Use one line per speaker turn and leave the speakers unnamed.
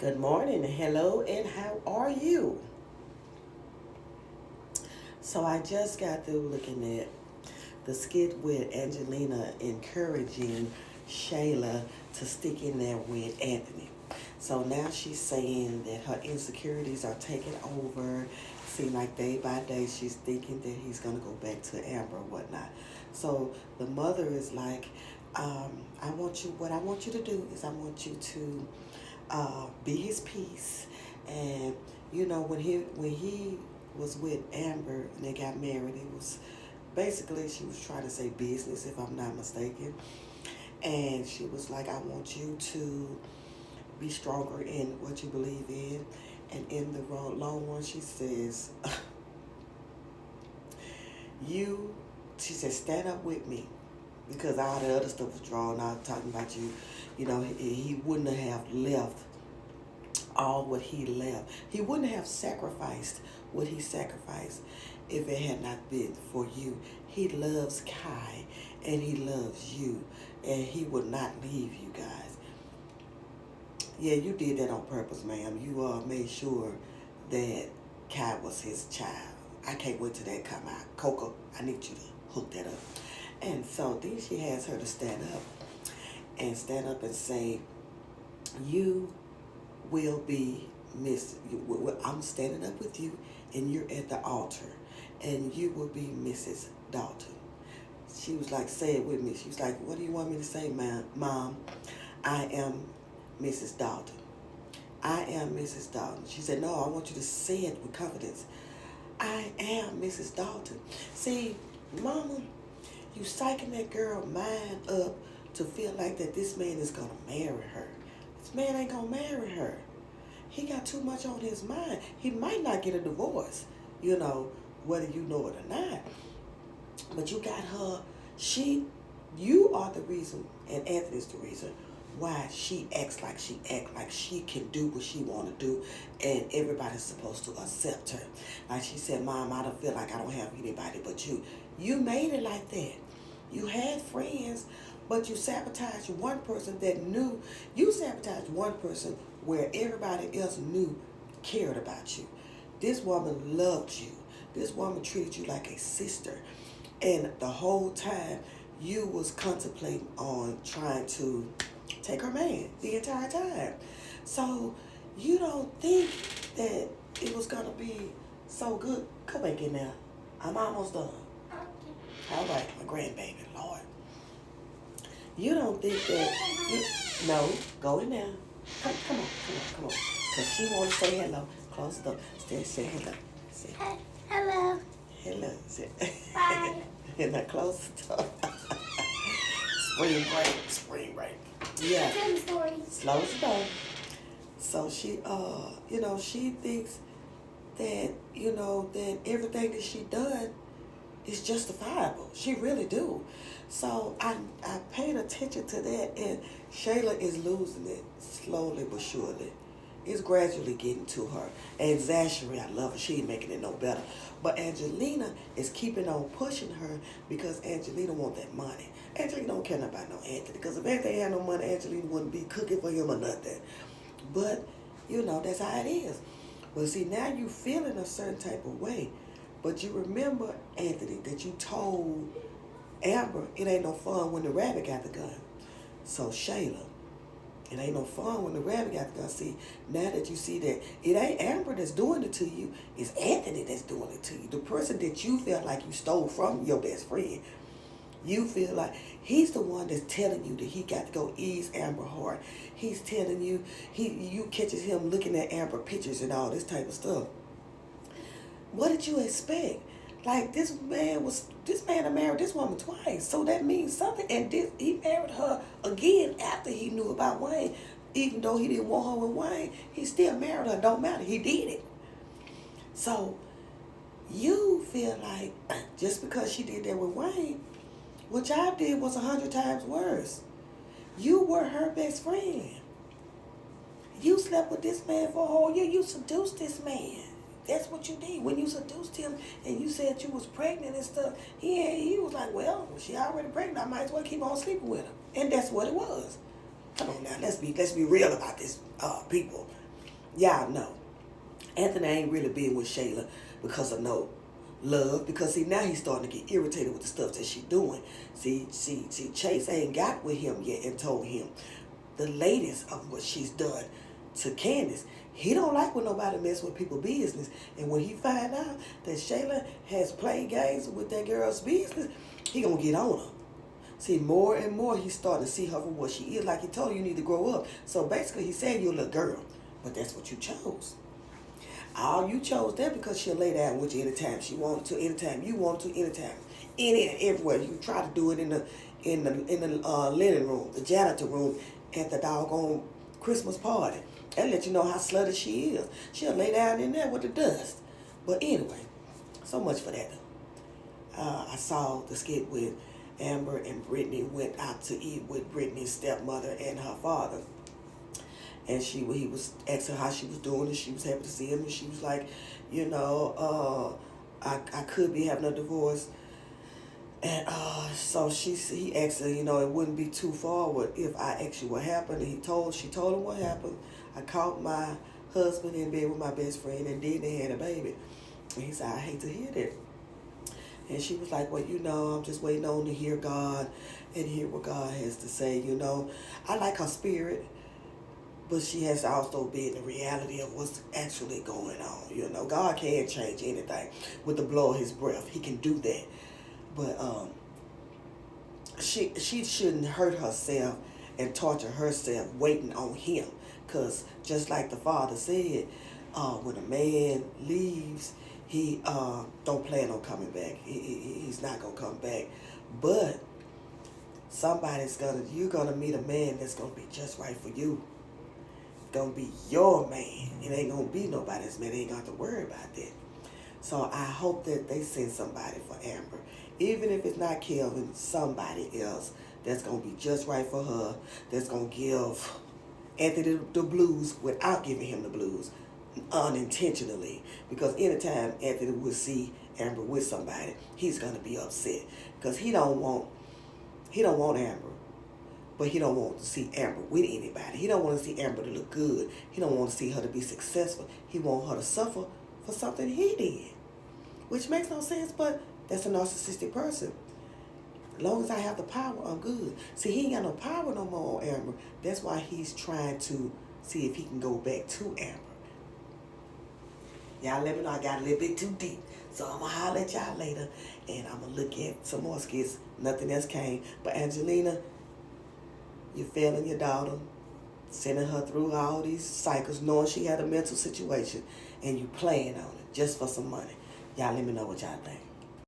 Good morning, hello, and how are you? So I just got through looking at the skit with Angelina encouraging Shayla to stick in there with Anthony. So now she's saying that her insecurities are taking over. Seem like day by day she's thinking that he's gonna go back to Amber or whatnot. So the mother is like, I want you. What I want you to do is I want you to be his peace. And when he was with Amber and they got married, it was basically she was trying to say business, if I'm not mistaken. And she was like, I want you to be stronger in what you believe in. And in the long run, she says, you, she said, stand up with me. Because all the other stuff was drawn out talking about you. He wouldn't have left all what he left. He wouldn't have sacrificed what he sacrificed if it had not been for you. He loves Kai and he loves you, and he would not leave you guys. Yeah, you did that on purpose, ma'am. You made sure that Kai was his child. I can't wait till that come out. Coco, I need you to hook that up. And so then she has her to stand up and say, you will be Miss. I'm standing up with you, and you're at the altar, and you will be Mrs. Dalton. She was like, say it with me. She was like, what do you want me to say, Mom? I am Mrs. Dalton. I am Mrs. Dalton. She said, no, I want you to say it with confidence. I am Mrs. Dalton. See, Mama, you psyching that girl mind up to feel like that this man is going to marry her. This man ain't going to marry her. He got too much on his mind. He might not get a divorce, whether you know it or not. But you got her, you are the reason, and Anthony's the reason why she acts like she can do what she want to do, and everybody's supposed to accept her. Like she said, Mom, I don't feel like I don't have anybody but you. You made it like that. You had friends, but you sabotaged one person that knew. You sabotaged one person where everybody else knew cared about you. This woman loved you. This woman treated you like a sister. And the whole time, you was contemplating on trying to take her man the entire time. So you don't think that it was going to be so good. Come back in there. I'm almost done. All right, my grandbaby, Lord. You don't think that, no, go in there. Come on. Because she want to say hello. Close the door. Say hello. Say
hello.
Hello. Say,
Bye.
and I close the door. Spring break. Yeah. Slows the door. So she, she thinks that, that everything that she done is justifiable. She really do. So I paid attention to that, and Shayla is losing it slowly but surely. It's gradually getting to her. And Zachary, I love her. She ain't making it no better. But Angelina is keeping on pushing her because Angelina want that money. Angelina don't care about no Anthony, because if Anthony had no money, Angelina wouldn't be cooking for him or nothing. But, that's how it is. But see, now you feeling a certain type of way. But you remember, Anthony, that you told Amber it ain't no fun when the rabbit got the gun. So Shayla, it ain't no fun when the rabbit got the gun. See, now that you see that it ain't Amber that's doing it to you, it's Anthony that's doing it to you. The person that you felt like you stole from your best friend, you feel like he's the one that's telling you that he got to go ease Amber hard. He's telling you, you catches him looking at Amber pictures and all this type of stuff. What did you expect? Like, this man had married this woman twice, so that means something. And he married her again after he knew about Wayne. Even though he didn't want her with Wayne, he still married her. Don't matter. He did it. So you feel like just because she did that with Wayne, what y'all did was 100 times worse. You were her best friend. You slept with this man for a whole year. You seduced this man. That's what you did. When you seduced him and you said you was pregnant and stuff, he was like, well, she already pregnant. I might as well keep on sleeping with her. And that's what it was. Come on now, let's be real about this, people. Y'all know. Anthony ain't really been with Shayla because of no love. Because see, now he's starting to get irritated with the stuff that she's doing. See, Chase ain't got with him yet and told him the latest of what she's done to Candace. He don't like when nobody mess with people's business. And when he find out that Shayla has played games with that girl's business, he gonna get on her. See, more and more he's starting to see her for what she is. Like he told her, you need to grow up. So basically he said you're a little girl. But that's what you chose. All you chose that because she'll lay down with you anytime she wanted to, anytime you want to, anytime, any and everywhere. You try to do it in the linen room, the janitor room, at the doggone Christmas party. That let you know how slutty she is. She'll lay down in there with the dust. But anyway, so much for that. I saw the skit with Amber and Brittany went out to eat with Brittany's stepmother and her father. And he was asking how she was doing, and she was happy to see him. And she was like, I could be having a divorce. And so he asked her, it wouldn't be too forward if I asked you what happened. And she told him what happened. I caught my husband in bed with my best friend, and then they had a baby. And he said, I hate to hear that. And she was like, well, I'm just waiting on to hear God and hear what God has to say. I like her spirit. But she has to also be in the reality of what's actually going on. God can't change anything with the blow of his breath. He can do that. But she shouldn't hurt herself and torture herself waiting on him. Because just like the father said, when a man leaves, he don't plan on coming back. He's not going to come back. But you're going to meet a man that's going to be just right for you. Gonna be your man. It ain't gonna be nobody's man. They ain't gonna have to worry about that. So I hope that they send somebody for Amber. Even if it's not Kelvin, somebody else that's gonna be just right for her, that's gonna give Anthony the blues without giving him the blues unintentionally. Because anytime Anthony will see Amber with somebody, he's gonna be upset. Because he don't want Amber. But he don't want to see Amber with anybody. He don't want to see Amber to look good. He don't want to see her to be successful. He want her to suffer for something he did. Which makes no sense, but that's a narcissistic person. As long as I have the power, I'm good. See, he ain't got no power no more on Amber. That's why he's trying to see if he can go back to Amber. Y'all let me know I got a little bit too deep. So I'm going to holler at y'all later. And I'm going to look at some more skits. Nothing else came. But Angelina, you're failing your daughter, sending her through all these cycles, knowing she had a mental situation, and you playing on it just for some money. Y'all let me know what y'all think.